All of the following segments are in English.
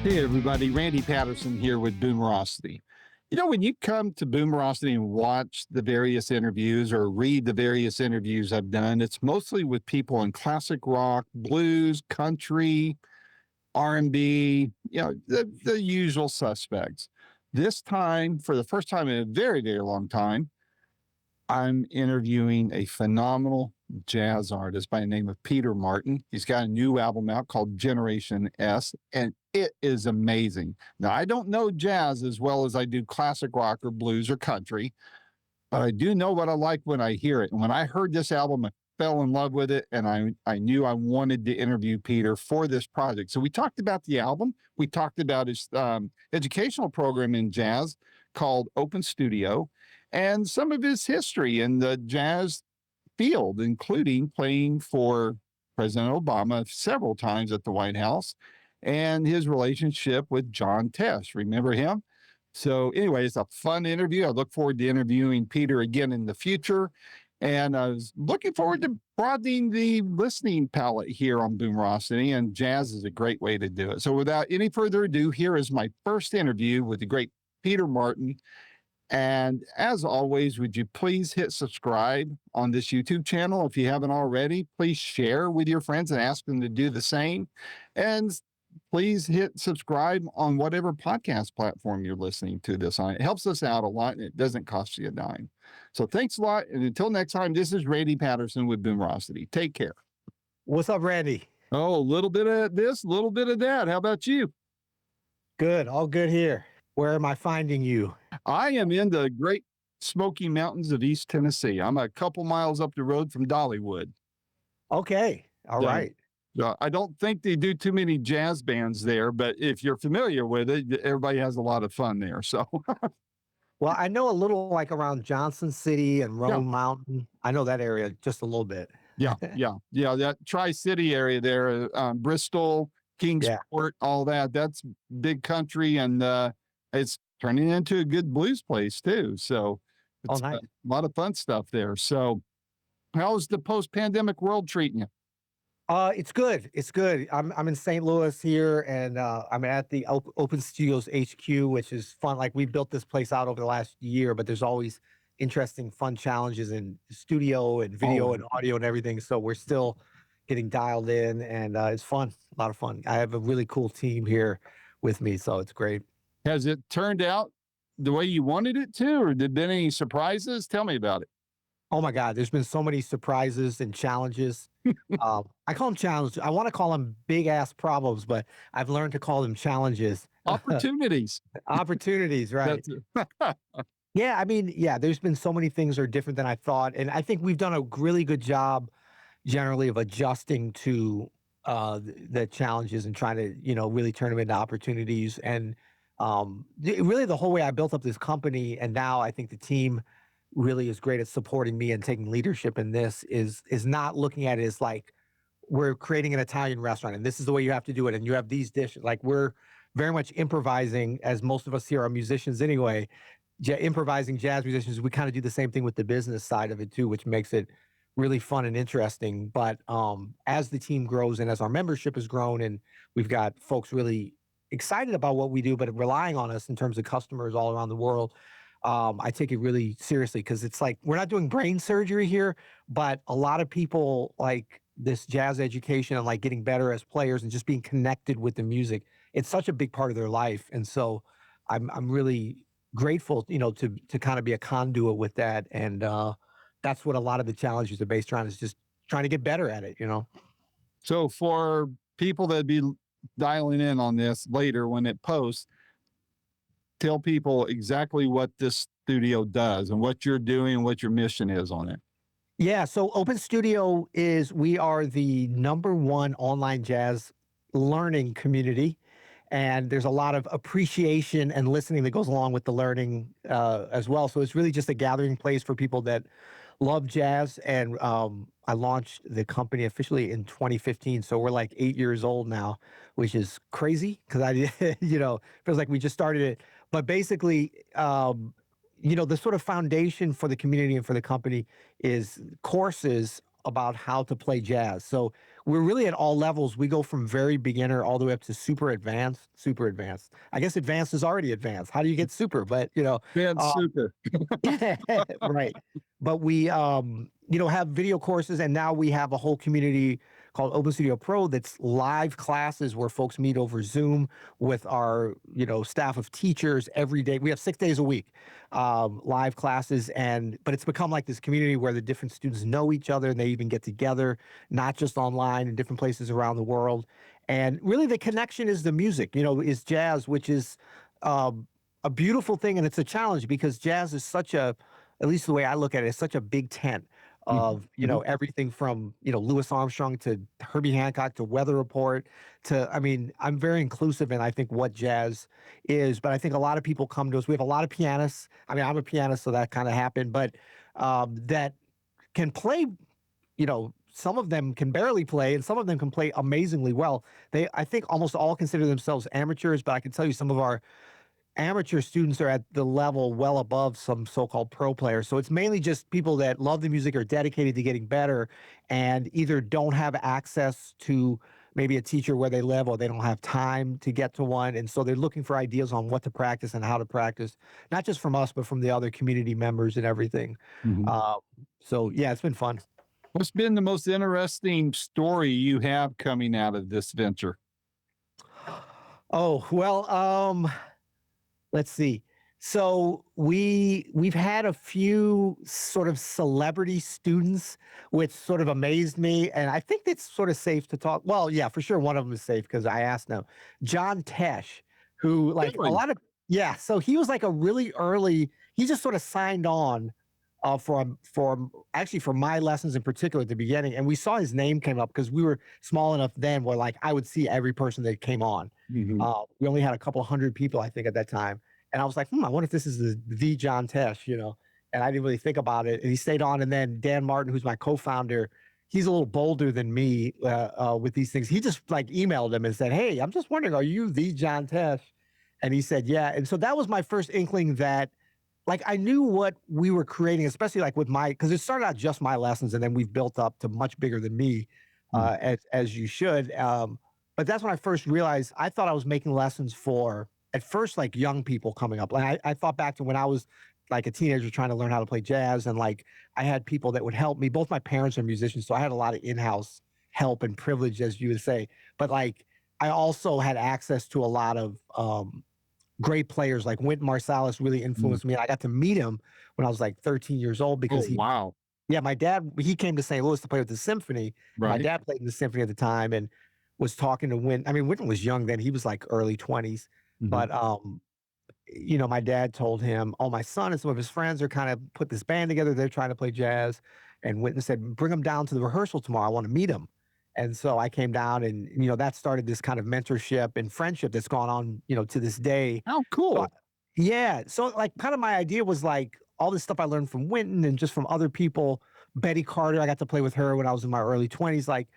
Hey, everybody. Randy Patterson here with Boomerosity. You know, when you come to Boomerosity and watch the various interviews or read the various interviews I've done, it's mostly with people in classic rock, blues, country, R&B, the usual suspects. This time, for the first time in a very, very long time, I'm interviewing a phenomenal jazz artist by the name of Peter Martin. He's got a new album out called Generation S, and it is amazing. Now, I don't know jazz as well as I do classic rock or blues or country, but I do know what I like when I hear it. And when I heard this album, I fell in love with it, and I knew I wanted to interview Peter for this project. So we talked about the album. We talked about his educational program in jazz called Open Studio and some of his history in the jazz field, including playing for President Obama several times at the White House and his relationship with John Tesh. Remember him? So, anyway, it's a fun interview. I look forward to interviewing Peter again in the future. And I was looking forward to broadening the listening palette here on Boomerosity, and jazz is a great way to do it. So, without any further ado, here is my first interview with the great Peter Martin. And as always, would you please hit subscribe on this YouTube channel if you haven't already? Please share with your friends and ask them to do the same. And please hit subscribe on whatever podcast platform you're listening to this on. It helps us out a lot and it doesn't cost you a dime. So thanks a lot. And until next time, this is Randy Patterson with Boomerosity. Take care. What's up, Randy? Oh, a little bit of this, a little bit of that. How about you? Good. All good here. Where am I finding you? I am in the Great Smoky Mountains of East Tennessee. I'm a couple miles up the road from Dollywood. Okay. All right. I don't think they do too many jazz bands there, but if you're familiar with it, everybody has a lot of fun there. So, Well, I know a little like around Johnson City and yeah, Rome Mountain. I know that area just a little bit. yeah. That Tri-City area there, Bristol, Yeah. Kingsport, all that. That's big country, and it's turning into a good blues place too. So, Oh, it's a nice. lot of fun stuff there. So, how's the post-pandemic world treating you? It's good. It's good. I'm in St. Louis here, and I'm at the Open Studios HQ, which is fun. Like we built this place out over the last year, but there's always interesting, fun challenges in studio and video Oh, and audio and everything. So we're still getting dialed in, and it's fun. A lot of fun. I have a really cool team here with me, so it's great. has it turned out the way you wanted it to, or did been any surprises? Tell me about it. Oh my God, there's been so many surprises and challenges. I call them challenges. I want to call them big ass problems, but I've learned to call them challenges. Opportunities. Opportunities, right? That's Yeah, I mean, yeah, there's been so many things that are different than I thought, and I think we've done a really good job generally of adjusting to the challenges and trying to, really turn them into opportunities. And really, the whole way I built up this company, and now I think the team really is great at supporting me and taking leadership in this is not looking at it as like we're creating an Italian restaurant and this is the way you have to do it and you have these dishes. Like we're very much improvising, as most of us here are musicians anyway. Improvising jazz musicians, we kind of do the same thing with the business side of it too, which makes it really fun and interesting. But as the team grows and as our membership has grown and we've got folks really excited about what we do, but relying on us in terms of customers all around the world, I take it really seriously because it's like we're not doing brain surgery here, but a lot of people like this jazz education and like getting better as players and just being connected with the music. It's such a big part of their life, and so I'm really grateful, to kind of be a conduit with that, and that's what a lot of the challenges are based around is just trying to get better at it. so for people that be dialing in on this later when it posts, tell people exactly what this studio does and what you're doing, what your mission is on it. Yeah, so Open Studio we are the number one online jazz learning community. And there's a lot of appreciation and listening that goes along with the learning as well. So it's really just a gathering place for people that love jazz. And I launched the company officially in 2015. So we're like 8 years old now, which is crazy because feels like we just started it. But basically, the sort of foundation for the community and for the company is courses about how to play jazz. So we're really at all levels. We go from very beginner all the way up to super advanced, super advanced. I guess advanced is already advanced. How do you get super? But Man, um, super. right. But we, have video courses, and now we have a whole community called Open Studio Pro that's live classes where folks meet over Zoom with our, staff of teachers every day. We have 6 days a week, live classes, but it's become like this community where the different students know each other and they even get together, not just online in different places around the world. And really, the connection is the music, is jazz, which is um, a beautiful thing, and it's a challenge because jazz is such a, at least the way I look at it, it's such a big tent Mhm, of mhm, everything from Louis Armstrong to Herbie Hancock to Weather Report to, I mean, I'm very inclusive in I think what jazz is, but I think a lot of people come to us. We have a lot of pianists. I mean, I'm a pianist, so that kind of happened, but that can play. Some of them can barely play, and some of them can play amazingly well. I think, almost all consider themselves amateurs, but I can tell you some of our amateur students are at the level well above some so-called pro players. So it's mainly just people that love the music, are dedicated to getting better, and either don't have access to maybe a teacher where they live, or they don't have time to get to one. And so they're looking for ideas on what to practice and how to practice, not just from us, but from the other community members and everything. mhm. Uh, so yeah, it's been fun. What's been the most interesting story you have coming out of this venture? Oh, well, let's see. So we've had a few sort of celebrity students, which sort of amazed me, and I think it's sort of safe to talk. Well, yeah, for sure, one of them is safe because I asked them. John Tesh, who like a Really? lot of yeah, so he was like a really early. He just sort of signed on for my lessons in particular at the beginning, and we saw his name came up because we were small enough then where like I would see every person that came on. Mhm, We only had a couple hundred people, I think, at that time, and I was like, I wonder if this is the John Tesh. And I didn't really think about it. And he stayed on. And then Dan Martin, who's my co-founder, he's a little bolder than me with these things. He just like emailed him and said, "Hey, I'm just wondering, are you the John Tesh?" And he said, "Yeah." And so that was my first inkling that like I knew what we were creating, especially like with my because it started out just my lessons, and then we've built up to much bigger than me, mhm. as you should. But that's when I first realized I thought I was making lessons for at first like young people coming up. Like I thought back to when I was like a teenager trying to learn how to play jazz, and like I had people that would help me. Both my parents are musicians, so I had a lot of in-house help and privilege, as you would say. But like I also had access to a lot of great players like Wynton Marsalis really Mm. influenced me. I got to meet him when I was like 13 years old Oh, because wow. my dad, he came to St. Louis to play with the symphony. My Right. dad played in the symphony at the time and was talking to Wynton. I mean, Wynton was young then. He was like early 20s. Mhm. But my dad told him, "Oh, my son and some of his friends are kind of put this band together. They're trying to play jazz." And Wynton said, "Bring him down to the rehearsal tomorrow. I want to meet him." And so I came down, and that started this kind of mentorship and friendship that's gone on, to this day. How So cool. yeah, so like kind of my idea was like all this stuff I learned from Wynton and just from other people. Betty Carter, I got to play with her when I was in my early 20s. Like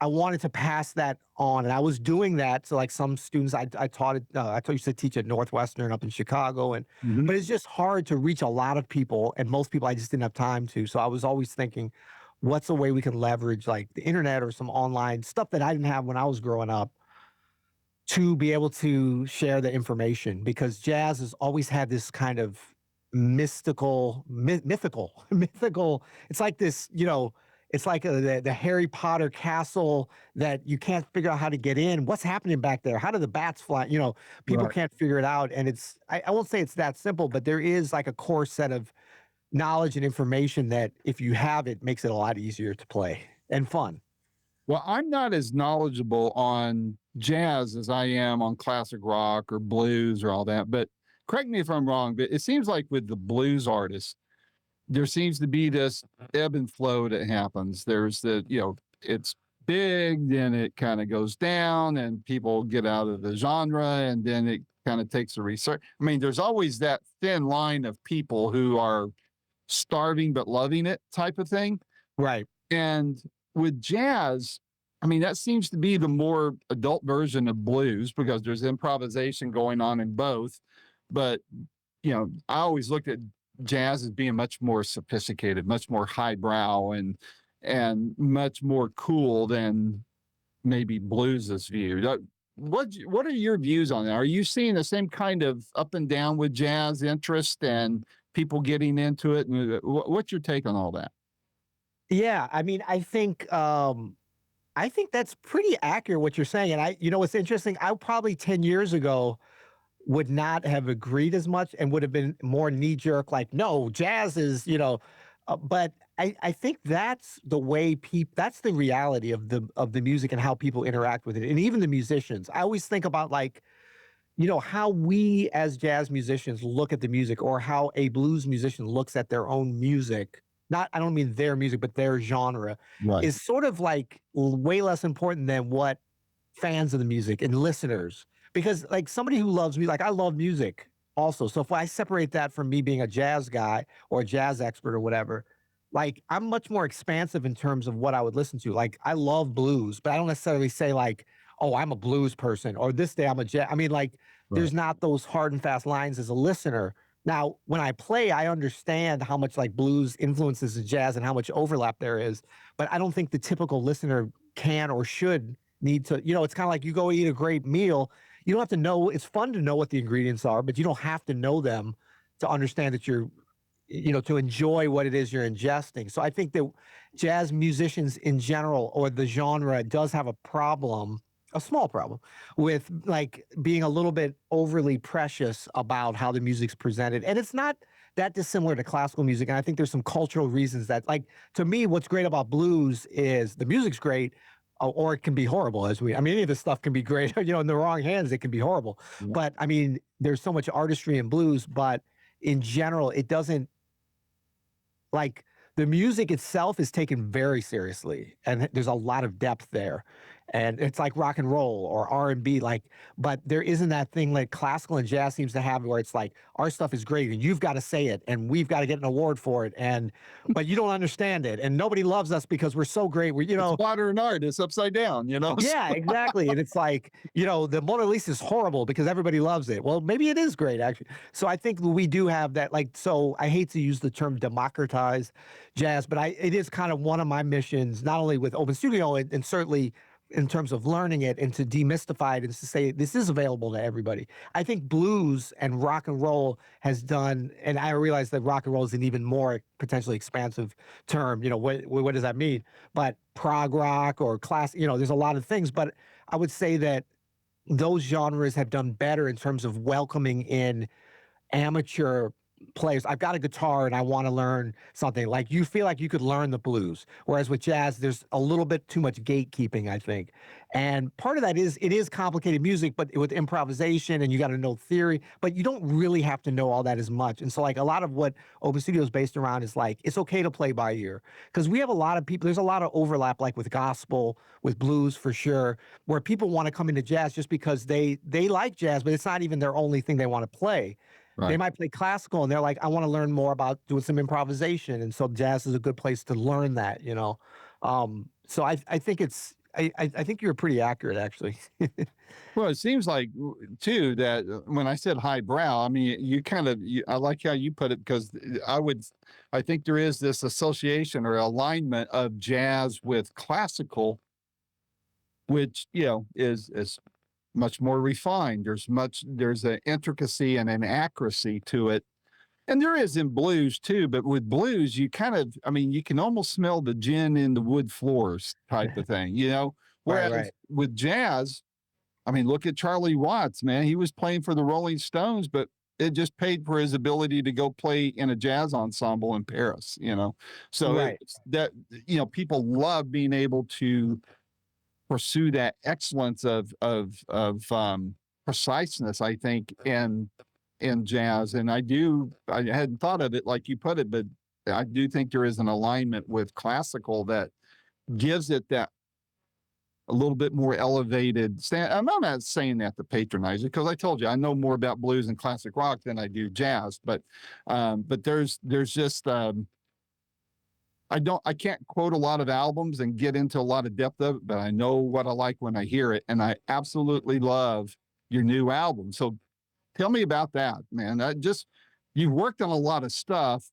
I wanted to pass that on, and I was doing that. So like some students, I taught it. I used to teach at Northwestern up in Chicago, and Mhm. but it's just hard to reach a lot of people, and most people I just didn't have time to. So I was always thinking, what's a way we can leverage like the internet or some online stuff that I didn't have when I was growing up to be able to share the information because jazz has always had this kind of mythical. It's like this, it's like the Harry Potter castle that you can't figure out how to get in. What's happening back there? How do the bats fly? People Right. can't figure it out. And I won't say it's that simple, but there is like a core set of knowledge and information that if you have it, makes it a lot easier to play and fun. Well, I'm not as knowledgeable on jazz as I am on classic rock or blues or all that, but correct me if I'm wrong, but it seems like with the blues artists, there seems to be this ebb and flow that happens. There's it's big, then it kind of goes down, and people get out of the genre, and then it kind of takes a research. I mean, there's always that thin line of people who are starving but loving it type of thing. Right. And with jazz, I mean, that seems to be the more adult version of blues because there's improvisation going on in both. But, I always looked at jazz as being much more sophisticated, much more highbrow and much more cool than maybe blues is viewed. What are your views on that? Are you seeing the same kind of up and down with jazz interest and people getting into it? And what's your take on all that? Yeah, I mean, I think that's pretty accurate what you're saying. And what's interesting, I probably 10 years ago would not have agreed as much and would have been more knee jerk, like, no, jazz is, but I think that's the way people, that's the reality of the music and how people interact with it. And even the musicians, I always think about like, how we as jazz musicians look at the music or how a blues musician looks at their own music. Not, I don't mean their music, but their genre Right. is sort of like way less important than what fans of the music and listeners, because like somebody who loves me, like I love music also. So if I separate that from me being a jazz guy or a jazz expert or whatever, like I'm much more expansive in terms of what I would listen to. Like I love blues, but I don't necessarily say like, oh, I'm a blues person or this day I'm a jazz. I mean, like Right. there's not those hard and fast lines as a listener. Now, when I play, I understand how much like blues influences the jazz and how much overlap there is, but I don't think the typical listener can or should need to, it's kind of like you go eat a great meal. You don't have to know, it's fun to know what the ingredients are, but you don't have to know them to understand that to enjoy what it is you're ingesting. So I think that jazz musicians in general or the genre does have a problem, a small problem, with like being a little bit overly precious about how the music's presented. And it's not that dissimilar to classical music. And I think there's some cultural reasons that, like, to me, what's great about blues is the music's great, or it can be horrible. I mean, any of this stuff can be great. In the wrong hands, it can be horrible. Yeah. But I mean, there's so much artistry in blues, but in general, it doesn't, like, the music itself is taken very seriously, and there's a lot of depth there, and it's like rock and roll or R&B, like, but there isn't that thing like classical and jazz seems to have where it's like, "Our stuff is great, and you've gotta say it, and we've gotta get an award for it, and but you don't understand it, and nobody loves us because we're so great." It's modern art. It's upside down. Yeah, exactly, and it's like, the Mona Lisa is horrible because everybody loves it. Well, maybe it is great, actually. So I think we do have that, like, so I hate to use the term democratize jazz, but it is kind of one of my missions, not only with Open Studio and certainly in terms of learning it and to demystify it and to say this is available to everybody. I think blues and rock and roll has done, and I realize that rock and roll is an even more potentially expansive term. What does that mean? But prog rock or class, there's a lot of things, but I would say that those genres have done better in terms of welcoming in amateur players. I've got a guitar and I want to learn something. Like you feel like you could learn the blues, whereas with jazz, there's a little bit too much gatekeeping, I think. And part of that is it is complicated music, but with improvisation and you got to know theory, but you don't really have to know all that as much. And so, like a lot of what Open Studio is based around is like it's okay to play by ear because we have a lot of people. There's a lot of overlap, like with gospel, with blues for sure, where people want to come into jazz just because they like jazz, but it's not even their only thing they want to play. They Right. might play classical and they're like, I want to learn more about doing some improvisation. And so jazz is a good place to learn that. So I think I think you're pretty accurate actually. Well, it seems like too that when I said highbrow, I mean I like how you put it because I think there is this association or alignment of jazz with classical, which is much more refined. There's an intricacy and an accuracy to it. And there is in blues too, but with blues, I mean, you can almost smell the gin in the wood floors type of thing. Right, Whereas right. with jazz, I mean, look at Charlie Watts, man. He was playing for the Rolling Stones, but it just paid for his ability to go play in a jazz ensemble in Paris. So Right. it's that, people love being able to pursue that excellence of preciseness, I think, in jazz. And I hadn't thought of it like you put it, but I do think there is an alignment with classical that gives it that a little bit more elevated stand. I'm not saying that to patronize it because I told you I know more about blues and classic rock than I do jazz. But there's just I can't quote a lot of albums and get into a lot of depth of it, but I know what I like when I hear it, and I absolutely love your new album. So tell me about that, man. You've worked on a lot of stuff.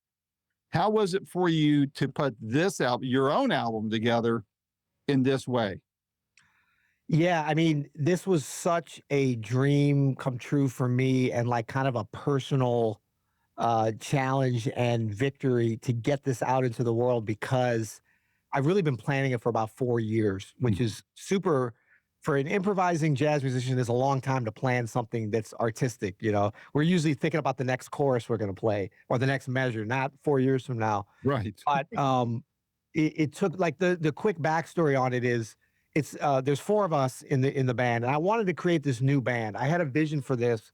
How was it for you to put this album, your own album, together in this way? Yeah, I mean, this was such a dream come true for me and like kind of a personal challenge and victory to get this out into the world because I've really been planning it for about 4 years, which is super for an improvising jazz musician. Is a long time to plan something that's artistic. We're usually thinking about the next chorus we're going to play or the next measure, not 4 years from now. Right. But it took like the quick backstory on it is it's there's four of us in the band, and I wanted to create this new band. I had a vision for this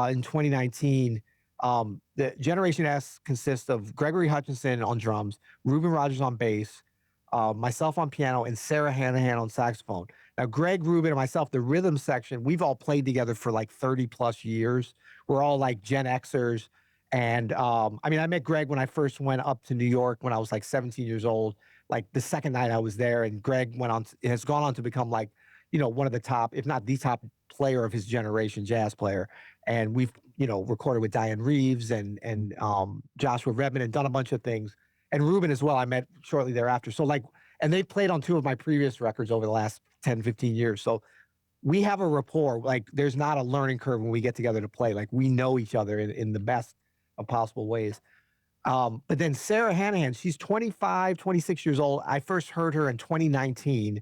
in 2019. The Generation S consists of Gregory Hutchinson on drums, Ruben Rogers on bass, myself on piano, and Sarah Hanahan on saxophone. Now, Greg, Ruben, and myself, the rhythm section, we've all played together for like 30 plus years. We're all like Gen Xers. And I mean, I met Greg when I first went up to New York when I was like 17 years old. Like the second night I was there, and Greg has gone on to become like, one of the top, if not the top player of his generation, jazz player. And we've, recorded with Diane Reeves and Joshua Redman and done a bunch of things. And Ruben as well, I met shortly thereafter. So like, and they played on two of my previous records over the last 10, 15 years. So we have a rapport. Like there's not a learning curve when we get together to play. Like we know each other in the best of possible ways. But then Sarah Hanahan, she's 25, 26 years old. I first heard her in 2019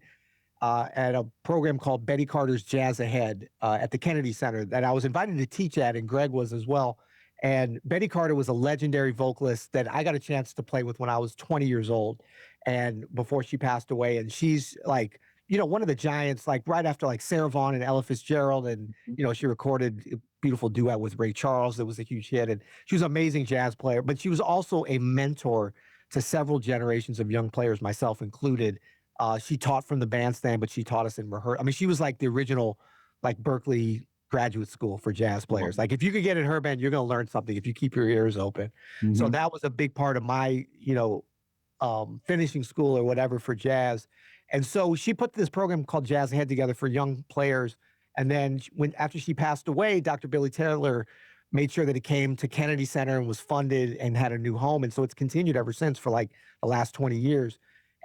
at a program called Betty Carter's Jazz Ahead at the Kennedy Center that I was invited to teach at, and Greg was as well. And Betty Carter was a legendary vocalist that I got a chance to play with when I was 20 years old and before she passed away. And she's like, one of the giants, like right after like Sarah Vaughan and Ella Fitzgerald. And, she recorded a beautiful duet with Ray Charles that was a huge hit. And she was an amazing jazz player, but she was also a mentor to several generations of young players, myself included. She taught from the bandstand, but she taught us in rehearsal. I mean, she was like the original, like Berkeley graduate school for jazz Wow. players. Like if you could get in her band, you're going to learn something if you keep your ears open. So Mhm. that was a big part of my, finishing school or whatever for jazz. And so she put this program called Jazz Ahead together for young players. And then when after she passed away, Dr. Billy Taylor made sure that it came to Kennedy Center and was funded and had a new home. And so it's continued ever since for like the last 20 years.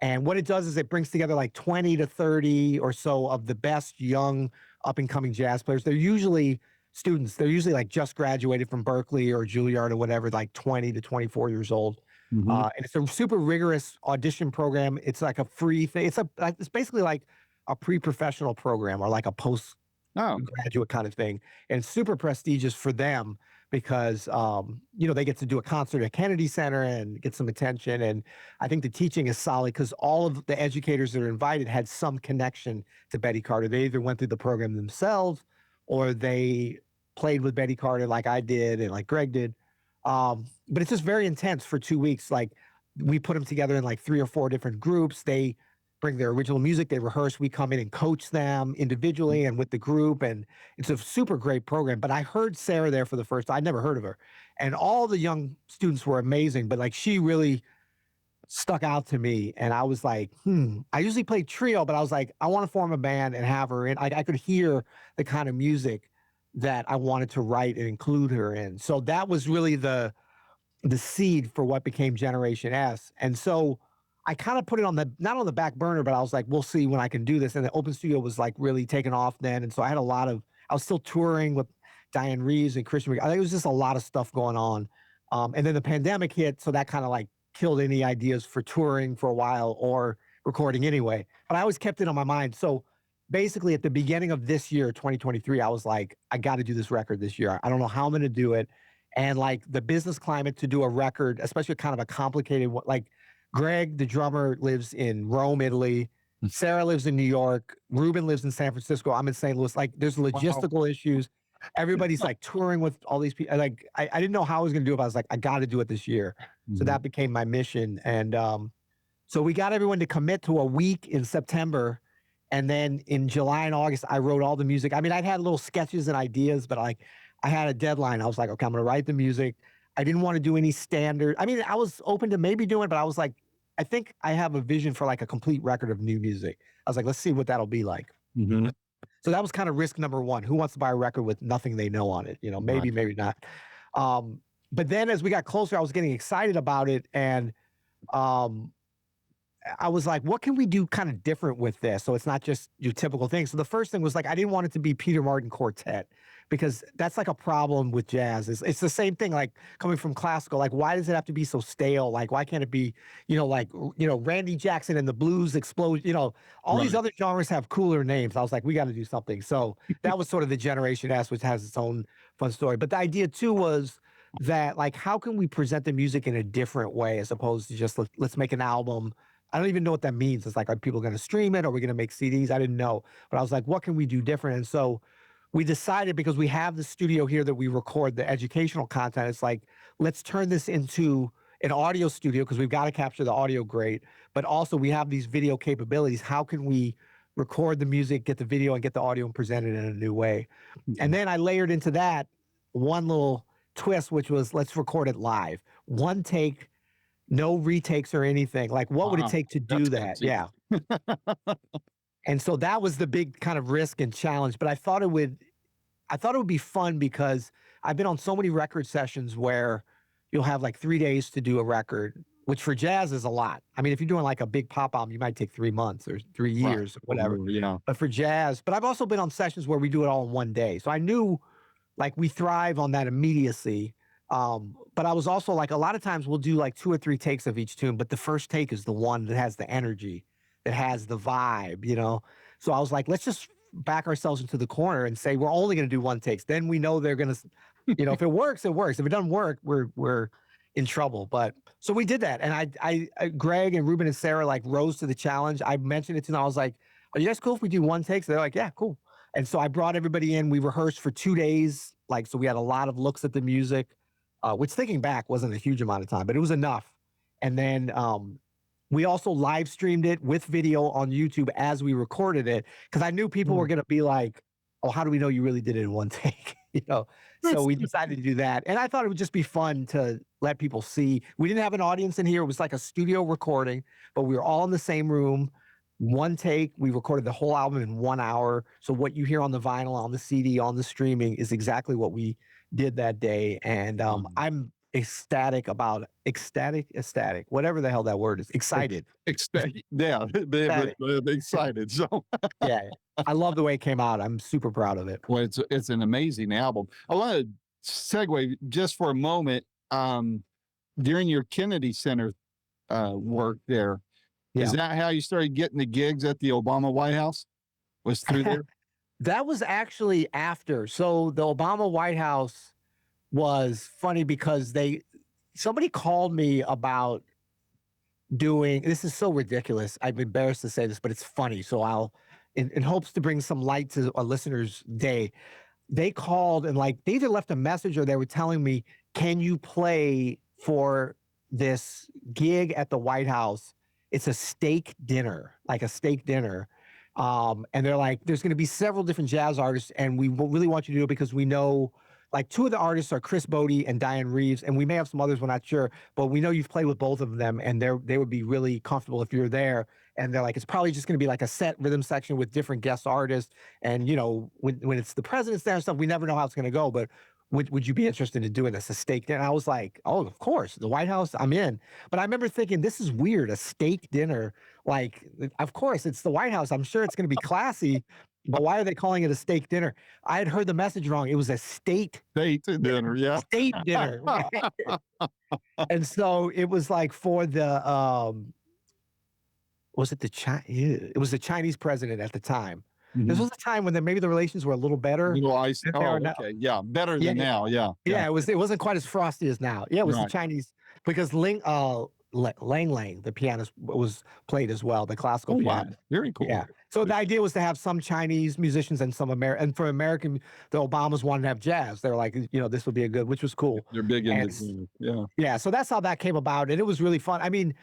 And what it does is it brings together like 20 to 30 or so of the best young up and coming jazz players. They're usually students. They're usually like just graduated from Berkeley or Juilliard or whatever, like 20 to 24 years old. Mhm. And it's a super rigorous audition program. It's like a free thing. It's basically like a pre-professional program or like a Oh, postgraduate kind of thing, and super prestigious for them because they get to do a concert at Kennedy Center and get some attention. And I think the teaching is solid because all of the educators that are invited had some connection to Betty Carter. They either went through the program themselves or they played with Betty Carter like I did and like Greg did. But it's just very intense for 2 weeks. Like we put them together in like three or four different groups. They bring their original music, they rehearse, we come in and coach them individually and with the group. And it's a super great program. But I heard Sarah there for the first time. I'd never heard of her. And all the young students were amazing, but like she really stuck out to me. And I was like, I usually play trio, but I was like, I want to form a band and have her in. I could hear the kind of music that I wanted to write and include her in. So that was really the seed for what became Generation S. And so I kind of put it on the not on the back burner, but I was like, we'll see when I can do this. And the open studio was like really taking off then. And so I had a lot of I was still touring with Diane Reeves and Christian. I think it was just a lot of stuff going on. And then the pandemic hit, so that kind of like killed any ideas for touring for a while or recording anyway. But I always kept it on my mind. So basically at the beginning of this year, 2023, I was like, I got to do this record this year. I don't know how I'm going to do it. And like the business climate to do a record, especially kind of a complicated one, like Greg, the drummer, lives in Rome, Italy. Sarah lives in New York. Ruben lives in San Francisco. I'm in St. Louis. Like there's wow. logistical issues. Everybody's like touring with all these people. Like I didn't know how I was going to do it, but I was like, I got to do it this year. So Mhm. that became my mission. And so we got everyone to commit to a week in September. And then in July and August, I wrote all the music. I mean, I'd had little sketches and ideas, but like I had a deadline. I was like, okay, I'm going to write the music. I didn't want to do any standard. I mean, I was open to maybe doing it, but I was like, I think I have a vision for like a complete record of new music. I was like, let's see what that'll be like. Mhm. So that was kind of risk number one. Who wants to buy a record with nothing they know on it? Right. Maybe, maybe not. But then as we got closer, I was getting excited about it. And um, I was like, what can we do kind of different with this? So it's not just your typical thing. So the first thing was like, I didn't want it to be Peter Martin quartet because that's like a problem with jazz. It's the same thing, like coming from classical. Like, why does it have to be so stale? Like, why can't it be, like, Randy Jackson and the blues explode? All these Right. other genres have cooler names. I was like, we got to do something. So that was sort of the Generation S, which has its own fun story. But the idea too was that, like, how can we present the music in a different way as opposed to just let's make an album. I don't even know what that means. It's like, are people going to stream it? Are we going to make CDs? I didn't know. But I was like, what can we do different? And so we decided, because we have the studio here that we record the educational content, it's like, let's turn this into an audio studio because we've got to capture the audio great. But also, we have these video capabilities. How can we record the music, get the video, and get the audio and present it in a new way? And then I layered into that one little twist, which was, let's record it live. One take, no retakes or anything. Like, what would it Wow. take to do That's that? fancy. Yeah. And so that was the big kind of risk and challenge. But I thought it would be fun because I've been on so many record sessions where you'll have like 3 days to do a record, which for jazz is a lot. I mean, if you're doing like a big pop album, you might take 3 months or 3 years or whatever. Yeah. But for jazz, but I've also been on sessions where we do it all in one day. So I knew, like, we thrive on that immediacy. But I was also like, a lot of times we'll do like 2 or 3 takes of each tune, but the first take is the one that has the energy, that has the vibe. So I was like, let's just back ourselves into the corner and say we're only going to do one takes. Then we know they're going to, if it works, it works. If it doesn't work, we're in trouble. But so we did that, and Greg and Ruben and Sarah like rose to the challenge. I mentioned it to them. I was like, "Are you guys cool if we do one take?" So they're like, "Yeah, cool." And so I brought everybody in. We rehearsed for 2 days, like, so we had a lot of looks at the music, which, thinking back, wasn't a huge amount of time, but it was enough. And then we also live streamed it with video on YouTube as we recorded it, because I knew people were going to be like, "Oh, how do we know you really did it in one take?" So That's we decided to do that, and I thought it would just be fun to let people see. We didn't have an audience in here; it was like a studio recording, but we were all in the same room. One take. We recorded the whole album in 1 hour. So what you hear on the vinyl, on the CD, on the streaming is exactly what we did that day. And I'm ecstatic, whatever the hell that word is. Excited. Yeah, Ecstatic. excited. So, Yeah. I love the way it came out. I'm super proud of it. well, it's an amazing album. I want to segue just for a moment. During your Kennedy Center work there, is Yeah. that how you started getting the gigs at the Obama White House? Was through there? That was actually after. So the Obama White House was funny because somebody called me about doing, this is so ridiculous. I'm embarrassed to say this, but it's funny. So I'll, in hopes to bring some light to a listener's day, they called and, like, they either left a message or they were telling me, can you play for this gig at the White House? It's a steak dinner, like a steak dinner. And they're like, there's going to be several different jazz artists, and we really want you to do it because we know, like, 2 of the artists are Chris Bodie and Diane Reeves, and we may have some others, we're not sure, but we know you've played with both of them, and they would be really comfortable if you're there. And they're like, it's probably just going to be like a set rhythm section with different guest artists. And, when it's the president's there and stuff, we never know how it's going to go, but would you be interested in doing this, a steak dinner? And I was like, oh, of course, the White House, I'm in. But I remember thinking, this is weird, a steak dinner. Like, of course, it's the White House. I'm sure it's going to be classy, but why are they calling it a steak dinner? I had heard the message wrong. It was a state Dinner, yeah. state dinner. And so it was like for the was it the it was the Chinese president at the time. This was a time when maybe the relations were a little better Little ice. than they Oh, are now. okay. Yeah, better Yeah, than yeah. now. Yeah. Yeah, it wasn't quite as frosty as now. Yeah, it was the Right. Chinese, because Lang Lang, the pianist, was played as well, the classical Oh, yeah. pianist. Very cool. Yeah. So the idea was to have some Chinese musicians and some and for American, the Obamas wanted to have jazz. They were like, this would be a good, which was cool. They're big And into yeah. yeah, so that's how that came about, and it was really fun. I mean,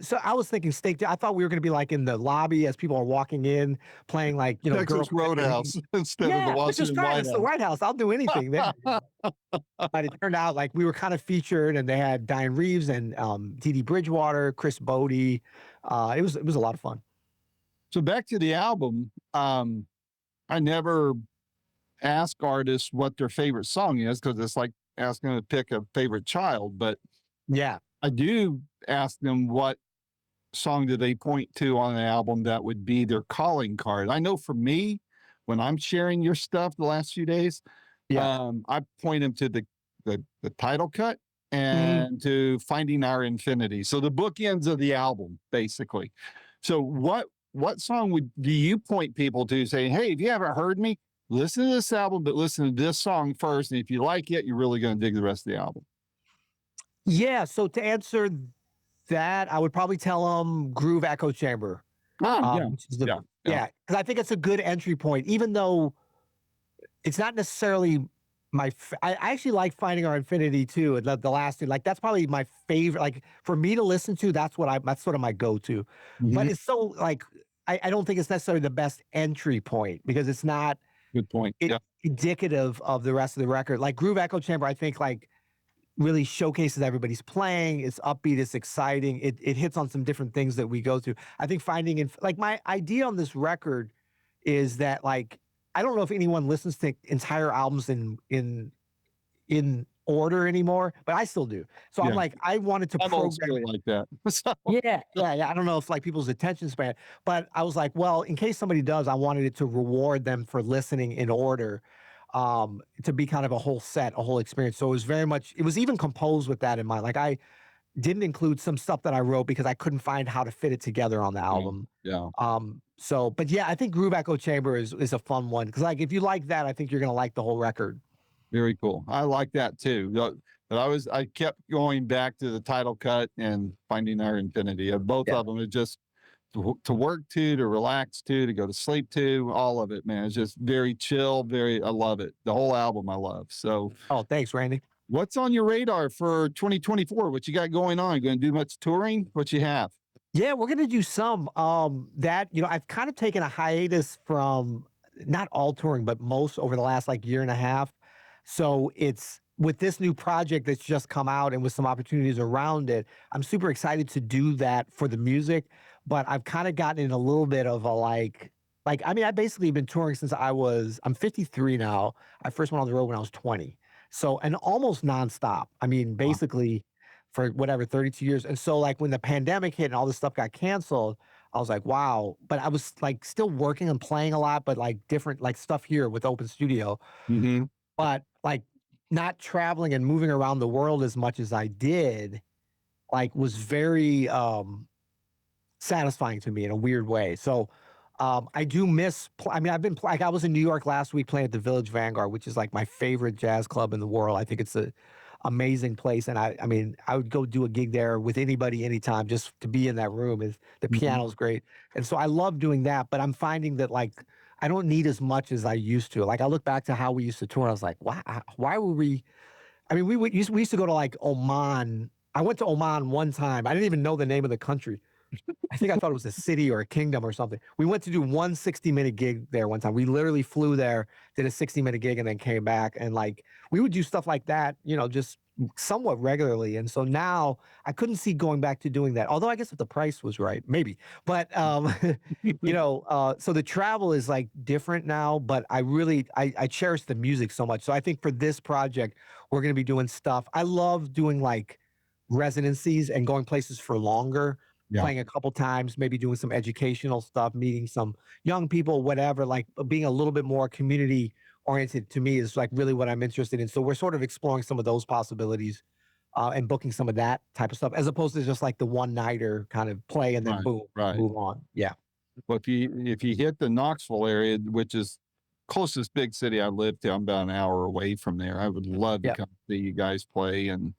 so I was thinking I thought we were going to be like in the lobby as people are walking in, playing, like, Texas Girl Roadhouse instead of the Yeah, which is Washington fine. White It's the House. White House. I'll do anything. But it turned out like we were kind of featured, and they had Diane Reeves and Dee Bridgewater, Chris Bodie. It was a lot of fun. So back to the album, I never ask artists what their favorite song is because it's like asking them to pick a favorite child. But Yeah. I do ask them what song do they point to on the album that would be their calling card? I know for me, when I'm sharing your stuff the last few days, Yeah. I point them to the title cut Mhm. and to Finding Our Infinity. So the bookends of the album, basically. So what song would do you point people to saying, hey, if you haven't heard me, listen to this album, but listen to this song first. And if you like it, you're really going to dig the rest of the album. Yeah, so to answer that, I would probably tell them Groove Echo Chamber, Ah, yeah, which is the yeah, yeah. yeah, because I think it's a good entry point, even though it's not necessarily I actually like Finding Our Infinity too, and the last two, like, that's probably my favorite, like, for me to listen to, that's sort of my go-to, but Mhm. it's so, like, I don't think it's necessarily the best entry point because it's not Good point. I Yeah. indicative of the rest of the record. Like, Groove Echo Chamber, I think, like, really showcases everybody's playing. It's upbeat, it's exciting. It hits on some different things that we go to. I think finding like my idea on this record is that like I don't know if anyone listens to entire albums in order anymore, but I still do. So I'm Yeah. like, I wanted to I'm old program school it. like that. So, Yeah. I don't know if like people's attention span, but I was like, well, in case somebody does, I wanted it to reward them for listening in order, to be kind of a whole set, a whole experience. So it was very much, it was even composed with that in mind. Like I didn't include some stuff that I wrote because I couldn't find how to fit it together on the yeah, album. yeah, So, but yeah, I think Groove Echo Chamber is a fun one because like if you like that, I think you're gonna like the whole record. very cool. I like that too. But I kept going back to the title cut and Finding Our Infinity. Both Yeah. of them are just to work to relax to go to sleep to, all of it, man. It's just very chill, I love it. The whole album I love. So Oh, thanks, Randy. what's on your radar for 2024? What you got going on? You going to do much touring? What you have? Yeah, we're gonna do some. That I've kind of taken a hiatus from not all touring, but most over the last like year and a half. So it's with this new project that's just come out and with some opportunities around it. I'm super excited to do that for the music, but I've kind of gotten in a little bit of a like I mean, I've basically been touring since I'm 53 now. I first went on the road when I was 20. So and almost nonstop. I mean, Wow. basically for whatever 32 years. And so like when the pandemic hit and all this stuff got canceled, I was like, wow. But I was like still working and playing a lot, but like different like stuff here with Open Studio. Hmm. But like not traveling and moving around the world as much as I did, like was very satisfying to me in a weird way. So I do miss. I mean, like I was in New York last week playing at the Village Vanguard, which is like my favorite jazz club in the world. I think it's a amazing place, and I mean, I would go do a gig there with anybody, anytime, just to be in that room. Is the Hmm. piano's great, and so I love doing that. But I'm finding that like I don't need as much as I used to. Like I look back to how we used to tour, and I was like, why were we? I mean, we used to go to like Oman. I went to Oman one time. I didn't even know the name of the country. I think I thought it was a city or a kingdom or something. We went to do one 60-minute gig there one time. We literally flew there, did a 60-minute gig, and then came back. And like we would do stuff like that, just somewhat regularly. And so now I couldn't see going back to doing that. Although I guess if the price was right, maybe. But so the travel is like different now. But I cherish the music so much. So I think for this project, we're gonna be doing stuff. I love doing like residencies and going places for longer, Yeah. playing a couple times, maybe doing some educational stuff, meeting some young people, whatever, like being a little bit more community oriented to me is like really what I'm interested in. So we're sort of exploring some of those possibilities, and booking some of that type of stuff as opposed to just like the one nighter kind of play and then Right. boom, Right. move on. Yeah. Well, if you hit the Knoxville area, which is closest big city I live to, I'm about an hour away from there. I would love to Yeah. come see you guys play and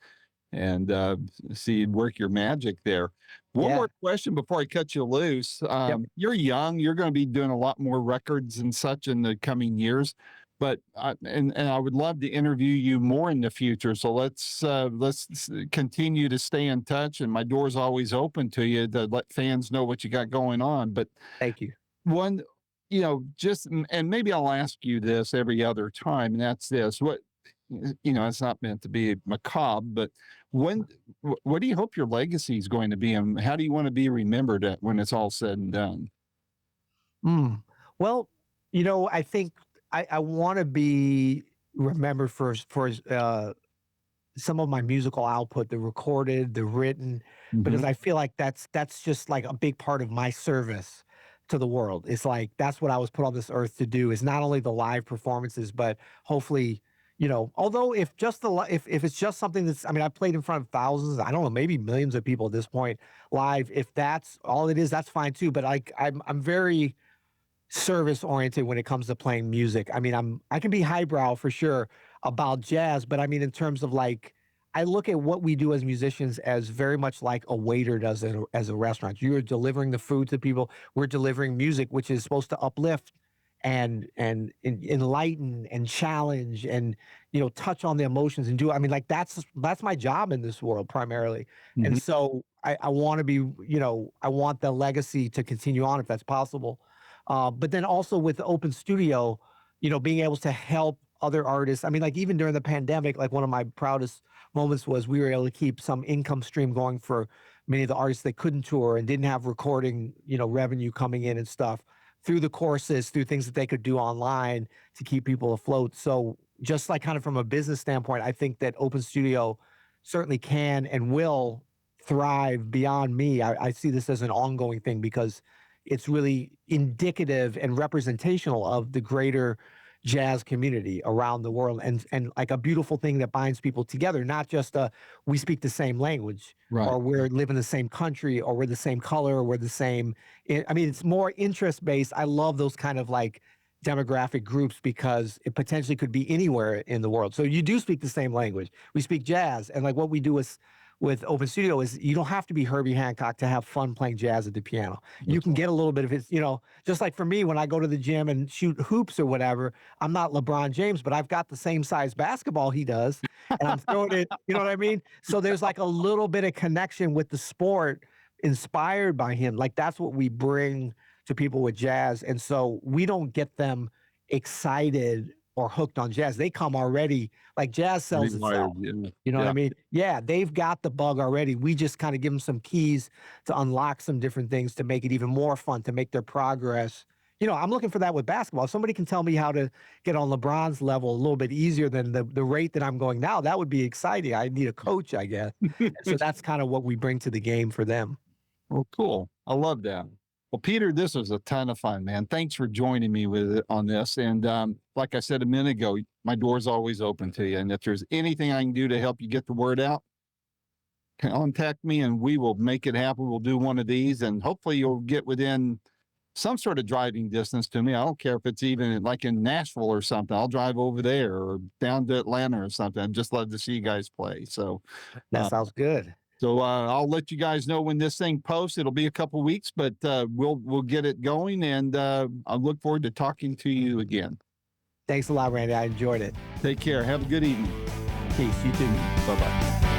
see you work your magic there. One Yeah. more question before I cut you loose. Yep. You're young. You're going to be doing a lot more records and such in the coming years. But and I would love to interview you more in the future. So let's continue to stay in touch. And my door's always open to you to let fans know what you got going on. But Thank you. one, just and maybe I'll ask you this every other time, and that's this: it's not meant to be macabre, but when, what do you hope your legacy is going to be, and how do you want to be remembered at when it's all said and done? Mm. Well, I think I want to be remembered for some of my musical output, the recorded, the written, because Hmm. I feel like that's just like a big part of my service to the world. It's like that's what I was put on this earth to do is not only the live performances, but hopefully, although if just if it's just something that's, I mean, I've played in front of thousands, I don't know, maybe millions of people at this point live. If that's all it is, that's fine too. But like I'm very service oriented when it comes to playing music. I mean, I can be highbrow for sure about jazz, but I mean in terms of like I look at what we do as musicians as very much like a waiter does as a restaurant. You're delivering the food to people. We're delivering music, which is supposed to uplift and enlighten and challenge and touch on the emotions and do. I mean, like that's my job in this world primarily. And Hmm. so I want to be, I want the legacy to continue on if that's possible. But then also with the open studio, being able to help other artists. I mean, like even during the pandemic, like one of my proudest moments was we were able to keep some income stream going for many of the artists that couldn't tour and didn't have recording, revenue coming in and stuff through the courses, through things that they could do online to keep people afloat. So just like kind of from a business standpoint, I think that open studio certainly can and will thrive beyond me. I see this as an ongoing thing because it's really indicative and representational of the greater jazz community around the world and like a beautiful thing that binds people together, not just we speak the same language Right. or we're live in the same country or we're the same color or we're the same. I mean, it's more interest based. I love those kind of like demographic groups because it potentially could be anywhere in the world. So you do speak the same language. We speak jazz, and like what we do is with Open Studio is you don't have to be Herbie Hancock to have fun playing jazz at the piano. You That's can right. get a little bit of his, just like for me when I go to the gym and shoot hoops or whatever, I'm not LeBron James, but I've got the same size basketball he does and I'm throwing it, you know what I mean? So there's like a little bit of connection with the sport inspired by him. Like that's what we bring to people with jazz. And so we don't get them excited or hooked on jazz. They come already like jazz sells Rewired. itself. Yeah. You know what I Yeah. mean? Yeah, they've got the bug already. We just kind of give them some keys to unlock some different things to make it even more fun, to make their progress. I'm looking for that with basketball. If somebody can tell me how to get on LeBron's level a little bit easier than the rate that I'm going now, that would be exciting. I need a coach, I guess. And so that's kind of what we bring to the game for them. Well, cool. I love that. Well, Peter, this was a ton of fun, man. Thanks for joining me with it on this. And like I said a minute ago, my door's always open to you. And if there's anything I can do to help you get the word out, contact me and we will make it happen. We'll do one of these and hopefully you'll get within some sort of driving distance to me. I don't care if it's even like in Nashville or something. I'll drive over there or down to Atlanta or something. I'd just love to see you guys play. So, That uh, sounds good. I'll let you guys know when this thing posts. It'll be a couple weeks, but we'll get it going, and I look forward to talking to you again. Thanks a lot, Randy. I enjoyed it. Take care. Have a good evening. Peace. You too. Bye bye.